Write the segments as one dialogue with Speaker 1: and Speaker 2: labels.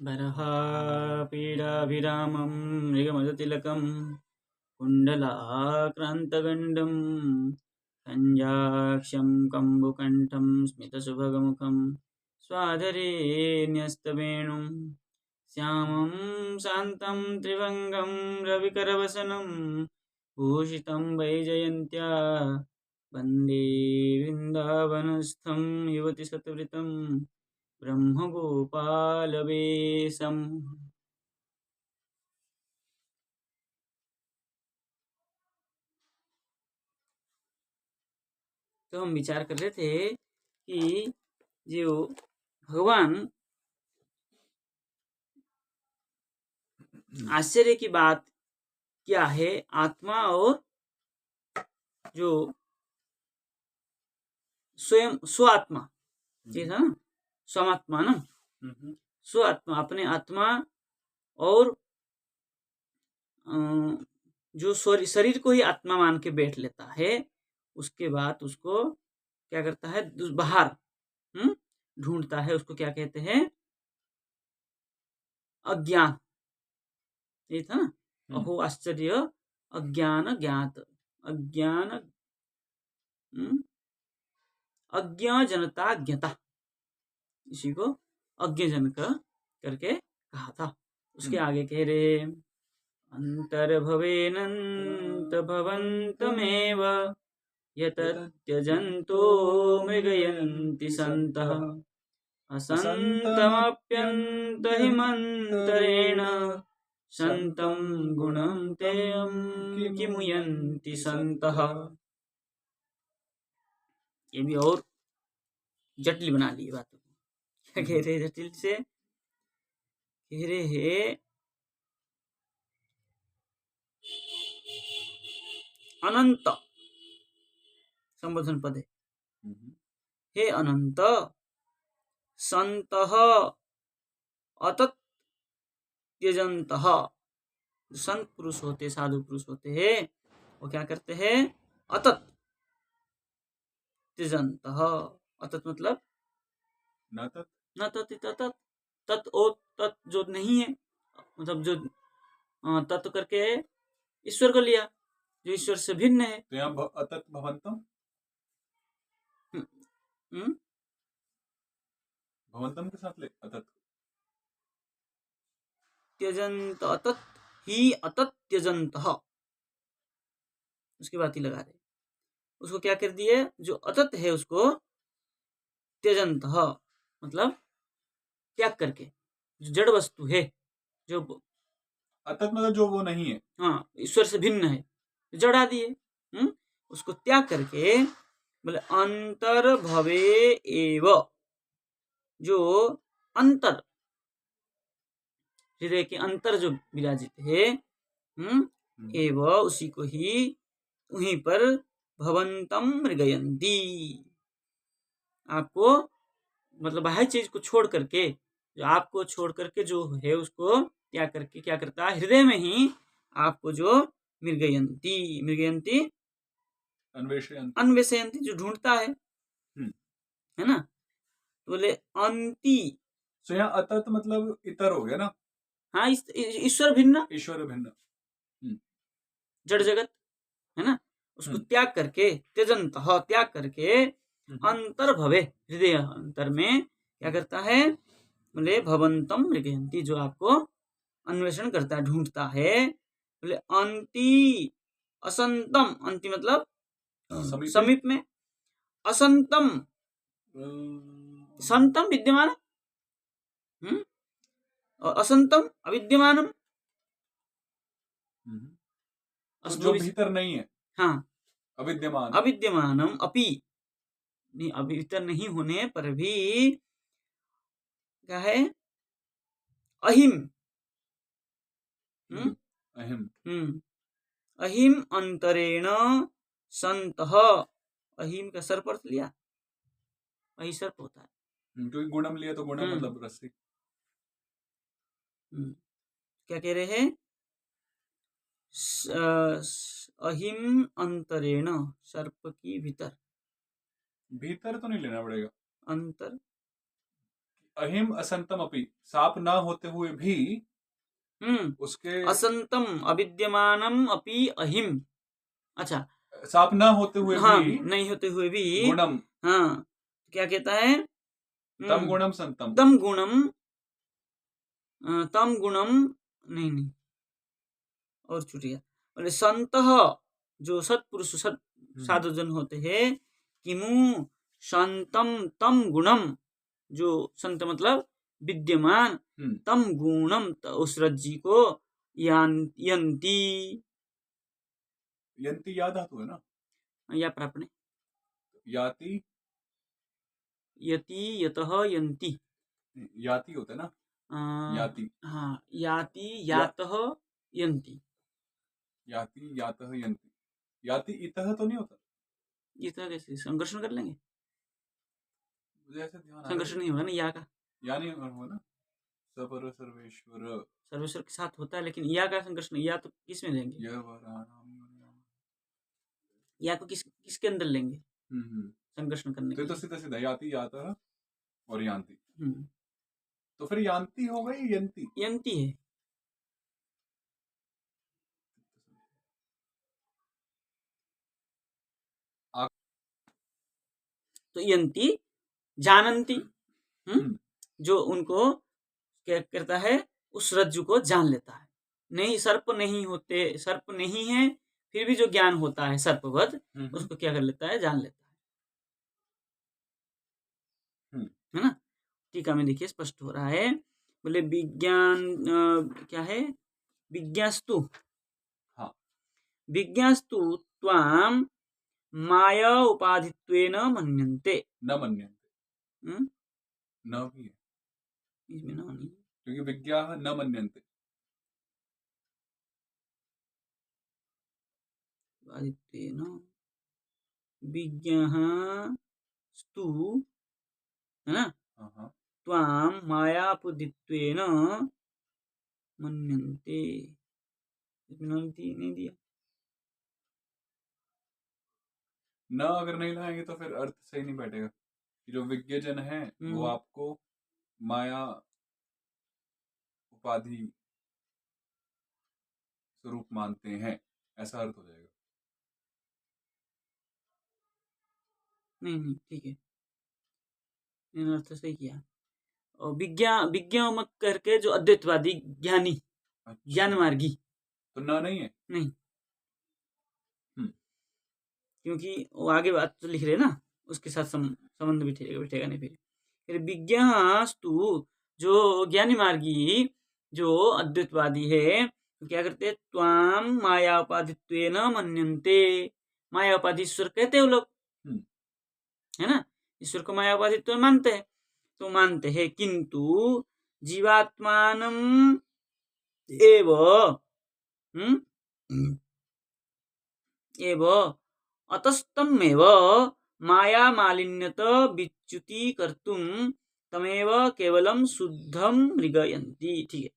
Speaker 1: बरहापीडाभिरामं मृगमदतिलकं कुण्डलाक्रान्तगण्डं कञ्जाक्षं कम्बुकण्ठं स्मितसुभगमुखं स्वाधरे न्यस्तवेणुं श्यामं शान्तं त्रिभङ्गं रविकरवसनं भूषितं वैजयन्त्या वन्दे वृन्दावनस्थं युवतिशतवृतं ब्रह्मगोपालवेशम। तो हम विचार कर रहे थे कि जो भगवान आश्चर्य की बात क्या है, आत्मा और जो स्वयं स्वात्मा, ये था ना, स्वात्मा ना, स्वात्मा अपने आत्मा और जो शरीर को ही आत्मा मान के बैठ लेता है, उसके बाद उसको क्या करता है, बाहर ढूंढता है। उसको क्या कहते हैं, अज्ञान। ये था ना, अहो आश्चर्य अज्ञान ज्ञात, अज्ञान अज्ञाजनता ज्ञता, इसी को अज्ञजनक करके कहा था। उसके आगे कह रहे, अंतर्भवेनंत भवन्तमेव यतत्यजन्तो मृगयन्ति सन्तः असन्तमप्यन्तहिमन्तरेण संतं गुणं तेयं किमुयन्ति सन्तः। ये भी और जटिल बना लिए बातों को। क्या कह रहे जटिल से, कह रहे हैं अनंत संबोधन पद है, हे अनंत संतः अतत्यजंतः। संत पुरुष होते, साधु पुरुष होते हैं, वो क्या करते हैं, अतत त्यजंतः। अतत मतलब न तत् तत्, तत् और तत् जो नहीं है, मतलब जो तत्व करके ईश्वर को लिया, जो ईश्वर से भिन्न है। तो यहाँ अतत भवंतम, भवंतम के साथ ले अतत, त्यजंत अतत ही अतत त्यजंत, उसके बाद ही लगा रहे, उसको क्या कर दिए, जो अतत है उसको त्यजंत, मतलब त्याग करके, जो जड़ वस्तु है, जो अतत मतलब जो वो नहीं है, हाँ, ईश्वर से भिन्न है, जड़ा दिए, उसको त्याग करके बोले अंतर भवे एव, जो अंतर हृदय के अंतर जो विराजित है, एव उसी को ही उहीं पर भवंतम मृगयंती, आपको मतलब बाह्य चीज को छोड़ करके, जो आपको छोड़ करके जो है उसको त्याग करके क्या करता है, हृदय में ही आपको जो मृगयंती, मृगयंती अन्वेषयंती, जो ढूंढता है ना। तो बोले अंति, तो यहाँ अतत मतलब इतर हो गया ना, हाँ, ईश्वर भिन्न, ईश्वर भिन्न जड़ जगत है ना, उसको त्याग करके, त्यजंत त्याग करके, अंतर भवे हृदय अंतर में क्या करता है, बोले भवंतम मृगयंती, जो आपको अन्वेषण करता है, ढूंढता है। बोले अंति असंतम, अंति मतलब समीप में, असंतम संतम विद्यमान, और असंतम अविद्यमानम, तो जो भीतर नहीं है, हाँ, अविद्यमान, अविद्यमानम अपि, नहीं, भीतर नहीं होने पर भी क्या है, अहिम, अहिम, अहिम अंतरेण संतः, अहिम का सर्प अर्थ लिया, अहि सर्प होता है, क्योंकि गुणम लिया तो गुणम मतलब रस्सी। क्या कह रहे हैं, अहिम अंतरेण, सर्प की भीतर, भीतर तो नहीं लेना पड़ेगा, अंतर अहिम असंतम अपि, साप ना होते हुए भी उसके असंतम अविद्यमानम अपि अहिम, अच्छा साप ना होते हुए हाँ, भी नहीं होते हुए भी गुणम, हाँ क्या कहता है, तम गुणम संतम, तम गुणम नहीं और छुटिया, बोले संत जो सत्पुरुष सत साधुजन होते हैं, किमु संतम तम गुणम, जो संत मतलब विद्यमान, तम गुणम उस रज्जी को यंती या धातु है ना, या प्रापणे याति यति यतः यंती, याति होता है ना, याति हाँ याति यातः यंती, याति यातः यंती, याति इतः तो नहीं होता, इतः कैसे संघर्षण कर लेंगे, मुझे ऐसे ध्यान संघर्षण नहीं होगा ना, या का या नहीं होगा ना, सपर सर्वेश्वर सर्वेश्वर के साथ होता है, लेकिन या का संघर्षण, या तो किस में लेंगे, या को किसके अंदर लेंगे संघर्षण करने के लिए, तो सीधा सीधा याति यातः और यान्ति, तो फिर यान्ति हो गई, यंती यंती है, तो यंती जानंती, जो उनको क्या करता है, उस रज्जु को जान लेता है, नहीं सर्प नहीं होते, सर्प नहीं है, फिर भी जो ज्ञान होता है सर्पवध, उसको क्या कर लेता है, जान लेता है ना। टीका में देखिए स्पष्ट हो रहा है, बोले विज्ञान क्या है, विज्ञास्तु, हाँ विज्ञास्तु त्वाम माया उपाधित्वेन मन्यन्ते, न मन्यन्ते, न भी है इसमें, न नहीं, क्योंकि विज्ञा न मन्यन्ते, उपाधित्वेन विज्ञास्तु है ना, त्वाम मायापुदित्वेन मन्यन्ते, नहीं दिया, न अगर नहीं लाएंगे तो फिर अर्थ सही नहीं बैठेगा, जो विज्ञजन है वो आपको माया उपाधि स्वरूप मानते हैं, ऐसा अर्थ हो जाएगा, नहीं ठीक है, अर्थ सही किया, और विज्ञा मत करके जो अद्वैतवादी ज्ञानी, अच्छा। ज्ञान मार्गी, तो ना नहीं है, नहीं, क्योंकि वो आगे बात तो लिख रहे ना, उसके साथ संबंध बिठेगा नहीं, फिर विज्ञास्तु जो ज्ञानी मार्गी जो अद्वैतवादी है, तो क्या करते, त्वाम माया उपाधित्वेन मन्यन्ते, माया उपाधि ईश्वर कहते हैं वो लोग, है ना, ईश्वर को माया उपाधित्व मानते हैं, तो मानते हैं, किंतु जीवात्मानम एव अतस्तमेव माया मालिन्यत विच्युति कर्तुम तमेव केवलम शुद्धम मृगयन्ति, ठीक है,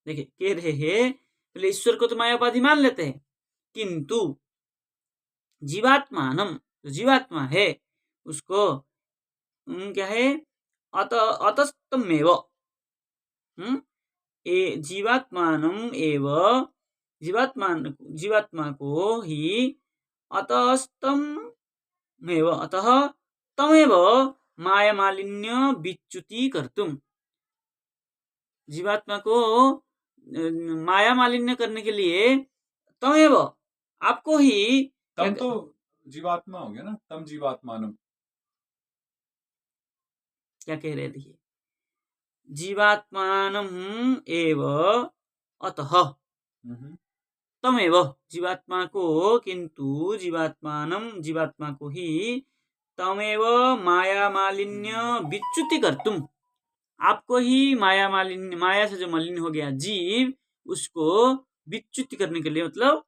Speaker 1: देखिए कह रहे हैं, पहले ईश्वर को तो माया उपाधि मान लेते हैं, किंतु जीवात्मानम, जो जीवात्मा है उसको क्या है, अतस्तमेव जीवात्मानम एव, जीवात्मा को ही अतस्तमेव, अतः तमेव माया मालिन्य विच्युति कर्तुम, जीवात्मा को माया मालिन्य करने के लिए तमेव, आपको ही, तम तो जीवात्मा हो गया ना, तम जीवात्मानम, क्या कह रहे, देखिए जीवात्मानम एव अतः तमेव, जीवात्मा को, किंतु जीवात्मानम, जीवात्मा को ही, तमेव माया मालिन्य विच्युति कर्तुम, आपको ही माया मालिन्य, माया से जो मलिन हो गया जीव, उसको विच्युति करने के लिए, मतलब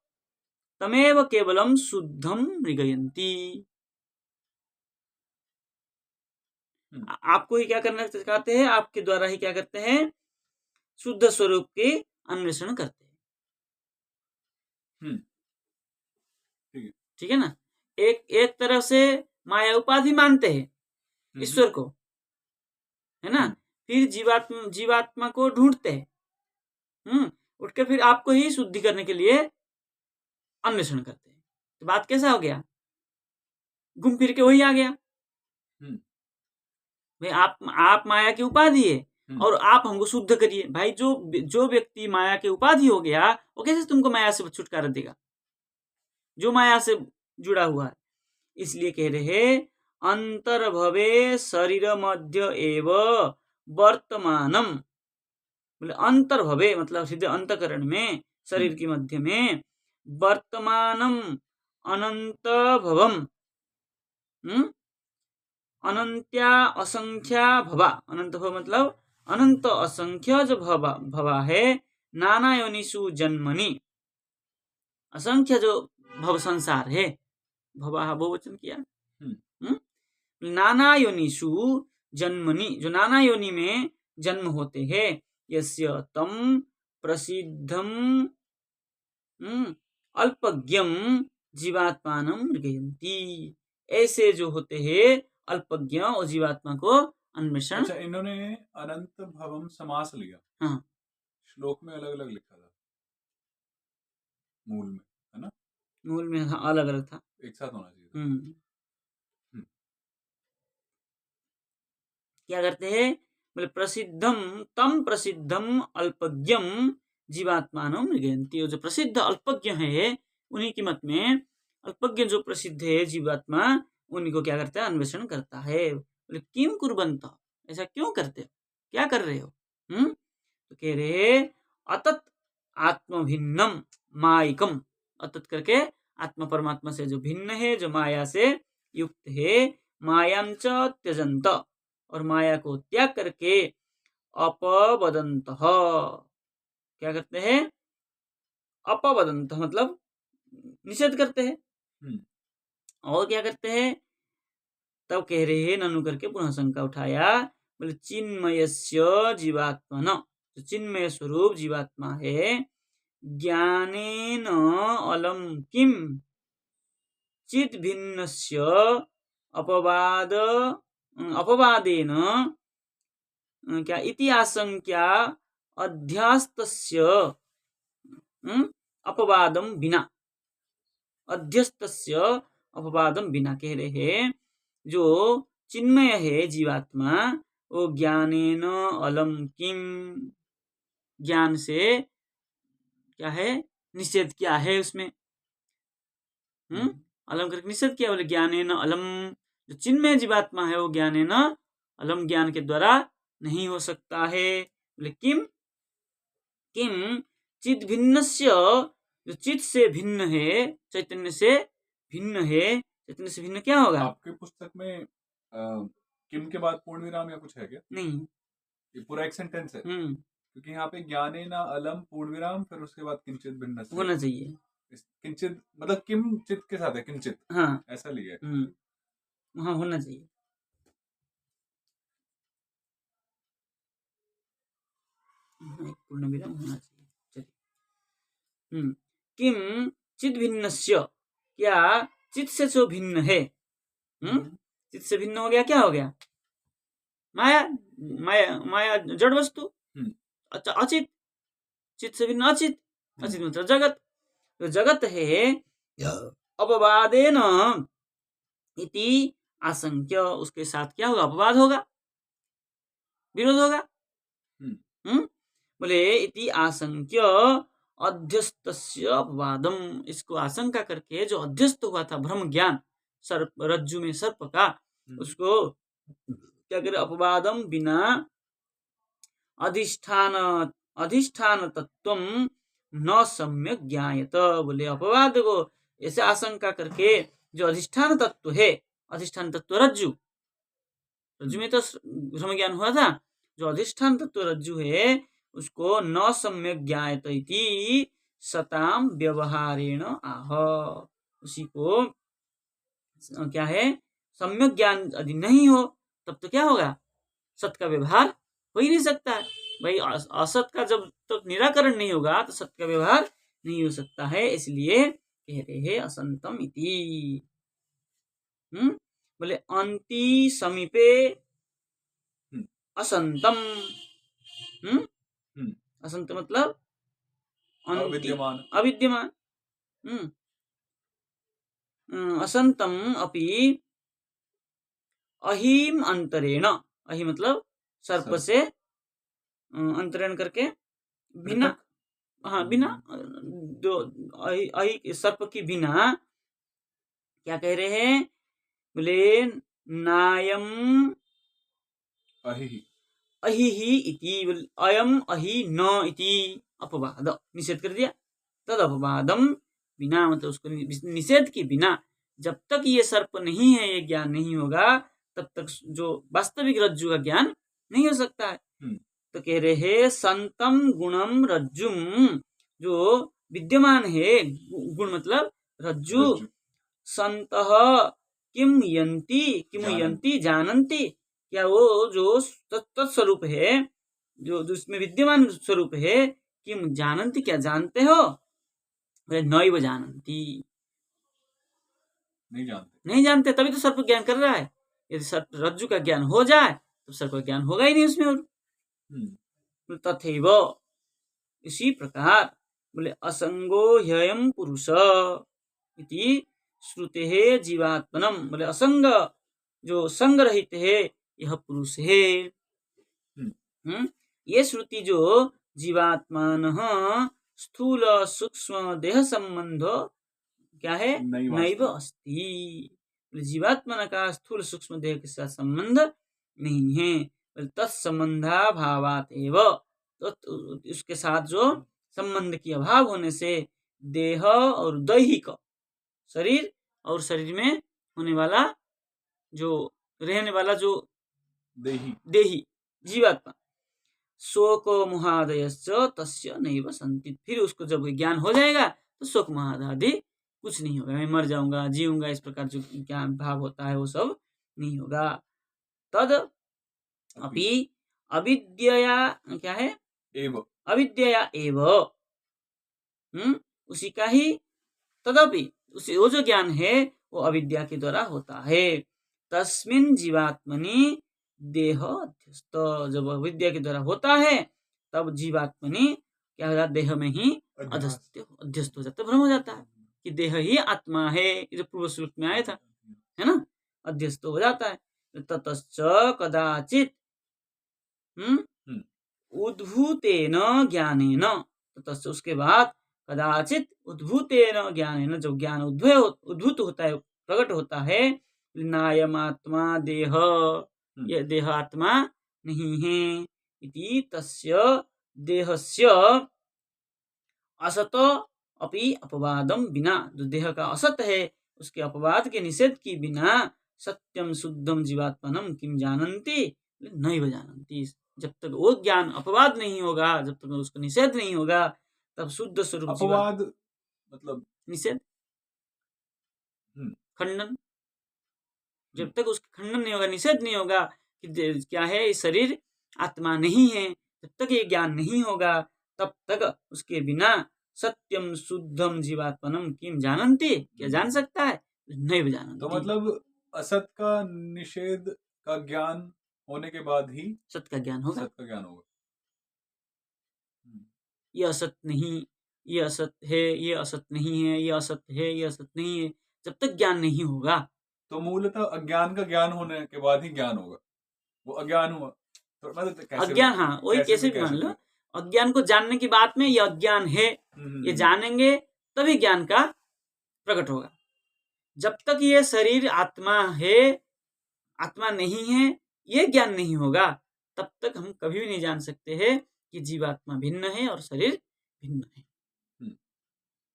Speaker 1: तमेव केवलम शुद्धम मृगयन्ति, आपको ही क्या करना सिखाते हैं, आपके द्वारा ही क्या करते हैं, शुद्ध स्वरूप के अन्वेषण करते हैं, ठीक है ना, एक तरफ से माया उपाधि मानते हैं ईश्वर को, है ना, फिर जीवात्मा को ढूंढते हैं। उठ के फिर आपको ही शुद्धि करने के लिए अन्वेषण करते हैं। तो बात कैसा हो गया, घूम फिर के वही आ गया। भाई आप माया की उपाधि है और आप हमको शुद्ध करिए। भाई जो व्यक्ति माया के उपाधि हो गया वो कैसे तुमको माया से छुटकारा देगा, जो माया से जुड़ा हुआ है। इसलिए कह रहे अंतर्भवे शरीर मध्य एव वर्तमानम, बोले अंतर्भवे मतलब सीधे अंतकरण में, शरीर के मध्य में, वर्तमानम अनंत भवम, अनंत्या असंख्या भवा, अनंत भव मतलब अनंत असंख्य जो भवा है, नाना योनिषु जन्मनि, असंख्य जो भव संसार है, भवा बहुवचन किया, नाना योनिषु जन्मनि, जो नाना योनि में जन्म होते हैं, यस्य तम प्रसिद्धम अल्पज्ञम जीवात्मानं मृगयन्ति, ऐसे जो होते हैं अल्पज्ञ और जीवात्मा को अन्वेषण। अच्छा, इन्होंने अनंत भवम समास लिया। हाँ, श्लोक में अलग अलग लिखा था, मूल में, है ना? मूल में हाँ, अलग अलग था, एक साथ होना चाहिए। क्या करते हैं, बोले प्रसिद्धम तम प्रसिद्धम अल्पज्ञम जीवात्मानं मृगयन्ति, जो प्रसिद्ध अल्पज्ञ है उन्हीं की मत में अल्पज्ञ जो प्रसिद्ध है जीवात्मा, उन्हीं को क्या करता है, अन्वेषण करता है। बोले किम कुर्वन्त, ऐसा क्यों करते हो, क्या कर रहे हो? तो कह रहे अतत आत्मभिन्नम मायिकम, अतत करके आत्मा परमात्मा से जो भिन्न है, जो माया से युक्त है, मायां च त्यजंत, और माया को त्याग करके अपवदंत, क्या करते हैं, अपवदंत मतलब निषेध करते हैं। और क्या करते हैं, तब कह रहे हैं ननु करके पुनः शंका उठाया, बोले चिन्मयस्य जीवात्मन, जो चिन्मय स्वरूप जीवात्मा है, ज्ञानेन अलम किम चिद भिन्नस्य अपवादेन क्या इति आशंक्या अध्यस्तस्य अपवादम बिना, अध्यस्तस्य अपवादम बिना, कह रहे हैं जो चिन्मय है जीवात्मा, वो ज्ञानेन अलम किम, ज्ञान से क्या है, निषेध किया है उसमें, अलम करके निषेध किया। बोले ज्ञानेन अलम, जो चिन्मय जीवात्मा है वो ज्ञानेन अलम, ज्ञान के द्वारा नहीं हो सकता है। बोले किम किम चित भिन्नस्य, जो चित से भिन्न है, चैतन्य से भिन्न है, चैतन्य से भिन्न क्या होगा? आपके पुस्तक में किम के बाद पूर्ण विराम या कुछ है क्या? नहीं, ये पूरा एक सेंटेंस है। क्योंकि यहाँ पे ज्ञानेन अलम पूर्ण विराम, फिर उसके बाद किंचित भिन्न होना चाहिए। किंचित मतलब किम चित के साथ है, किंचित, हाँ ऐसा लिया है। हाँ होना चाहिए। पूर्ण विराम होना चाहिए। चलिए, किम चित भिन्नस्य, क्या चित से जो भिन्न है, चित से भिन्न हो गया, क्या हो गया, माया, माया माया जड़ वस्तु। अच्छा, अचित, चित से भिन्न अचित, अचित मतलब जगत, तो जगत है अपवादेन इति आशंक्य, उसके साथ क्या होगा, अपवाद होगा, विरोध होगा। बोले इति आशंक्य अध्यस्तस्य अपवादम, इसको आशंका करके जो अध्यस्त हुआ था ब्रह्म ज्ञान, सर्प रज्जु में सर्प का, उसको क्या करे, अपवादम बिना अधिष्ठान तत्वम न सम्यक ज्ञायत। बोले अपवाद को ऐसे आशंका करके जो अधिष्ठान तत्व है, अधिष्ठान तत्व रज्जु, रज्जु में तो ब्रह्म ज्ञान हुआ था, जो अधिष्ठान तत्व रज्जु है उसको न सम्यक ज्ञायत इति सताम व्यवहारेण आह, उसी को क्या है, सम्यक ज्ञान यदि नहीं हो तब तो क्या होगा, सत का व्यवहार हो ही नहीं सकता है। भाई असत का जब तक तो निराकरण नहीं होगा तो सत का व्यवहार नहीं हो सकता है, इसलिए कह रहे हैं असंतम इति। बोले अंति समीपे असंतम। असंत मतलब
Speaker 2: अविद्यमान।
Speaker 1: अविद्यमान। असंतम अपि अहीम अंतरेण। अहि मतलब सर्प से अंतरण करके बिना, हाँ बिना, जो अहि सर्प की बिना क्या कह रहे हैं, बोले नायम अहि ही इति, अयम अहि न इति अपवाद निषेध कर दिया। तद अपवादम बिना मतलब उसको निषेध के बिना, जब तक ये सर्प नहीं है, ये ज्ञान नहीं होगा, तब तक जो वास्तविक रज्जु का ज्ञान नहीं हो सकता है। तो कह रहे हैं संतम गुणम रज्जुम, जो विद्यमान है, गुण मतलब रज्जु, संतः किम यंती जानन्ति, क्या वो जो तत्स्वरूप है, जो उसमें विद्यमान स्वरूप है, किम जानन्ति क्या जानते हो, नैव जानन्ति नहीं जानते, तभी तो सर्प ज्ञान कर रहा है। यदि सर्प रज्जु का ज्ञान हो जाए तो सर्प का ज्ञान होगा ही नहीं उसमें। और तथैव इसी प्रकार बोले असंगो ह्ययम पुरुष इति श्रुते है जीवात्मनम, बोले असंग जो संग रहित है यह पुरुष है। ये श्रुति जो जीवात्मान स्थूल सूक्ष्म देह संबंध क्या है, नैव अस्ति, जीवात्मा का स्थूल सूक्ष्म देह के साथ संबंध नहीं है। तत्संबंधा भावात एव, तो उसके साथ जो संबंध की अभाव होने से देह और दैहिक शरीर और शरीर में होने वाला जो रहने वाला जो देही जीवात्मा, शोक मोहादयश्च तस्य नैव सन्ति, फिर उसको जब ज्ञान हो जाएगा तो शोक मोहादि कुछ नहीं होगा, मैं मर जाऊंगा जीऊंगा इस प्रकार जो ज्ञान भाव होता है वो सब नहीं होगा। तद अपि अविद्यया क्या है, अविद्यया एव, उसी का ही, तदपि उसी वो जो ज्ञान है वो अविद्या के द्वारा होता है। तस्मिन् जीवात्मनि देह अध्यस्त, जब अविद्या के द्वारा होता है तब जीवात्मनि क्या हो जाता, देह में ही अध्यस्त हो जाता, भ्रम हो जाता है कि देह ही आत्मा है, जो पूर्व श्लोक में आया था, है ना, अध्यस्त हो जाता है। ततश्च कदाचित उद्भूतेन ज्ञानेन, ततश्च उसके बाद कदाचित उद्भूतेन ज्ञानेन, जो ज्ञान उद्भूत होता है, प्रकट होता है, नायम आत्मा देह, यह देह आत्मा नहीं है, इति तस्य देहस्य असत अपि अपवादम बिना, जो देह का असत है उसके अपवाद के निषेध की बिना सत्यम शुद्धम जीवात्मनम किम जानन्ति नैव जानन्ति, जब तक वो ज्ञान अपवाद नहीं होगा, जब तक उसका निषेध नहीं होगा, तब शुद्ध स्वरूप अपवाद मतलब निषेध खंडन, जब तक उसका खंडन नहीं होगा, निषेध नहीं होगा कि क्या है शरीर आत्मा नहीं है, जब तक ये ज्ञान नहीं होगा तब तक उसके बिना सत्यम शुद्धम जीवात्मनम किम जानन्ति, क्या जान सकता है, नहीं जानन्ति।
Speaker 2: तो मतलब असत का निषेध का ज्ञान होने के बाद ही
Speaker 1: सत का ज्ञान होगा, ये असत नहीं, ये असत है, ये असत नहीं है, ये असत है, ये असत नहीं है, जब तक ज्ञान नहीं होगा।
Speaker 2: तो मूलतः अज्ञान का ज्ञान होने के बाद ही ज्ञान होगा, वो अज्ञान हुआ तो मतलब कैसे
Speaker 1: अज्ञान, हाँ वही कैसे भी मान लो, अज्ञान को जानने की बात में ये अज्ञान है, ये जानेंगे तभी ज्ञान का प्रकट होगा। जब तक ये शरीर आत्मा है, आत्मा नहीं है, ये ज्ञान नहीं होगा, तब तक हम कभी भी नहीं जान सकते हैं कि जीवात्मा भिन्न है और शरीर भिन्न है।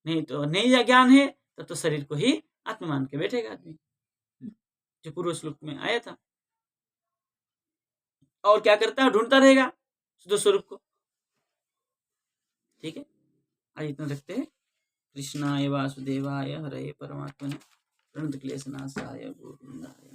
Speaker 1: नहीं तो नहीं ज्ञान है तब तो शरीर को ही आत्मा मान के बैठेगा आदमी, जो पूर्व श्लोक में आया था। और क्या करता है, ढूंढता रहेगा शुद्ध स्वरूप को। ठीक है, आज इतना रखते हैं। कृष्णाय वासुदेवाय हरे परमात्मने प्रणत क्लेशनाशाय गोविंदाय।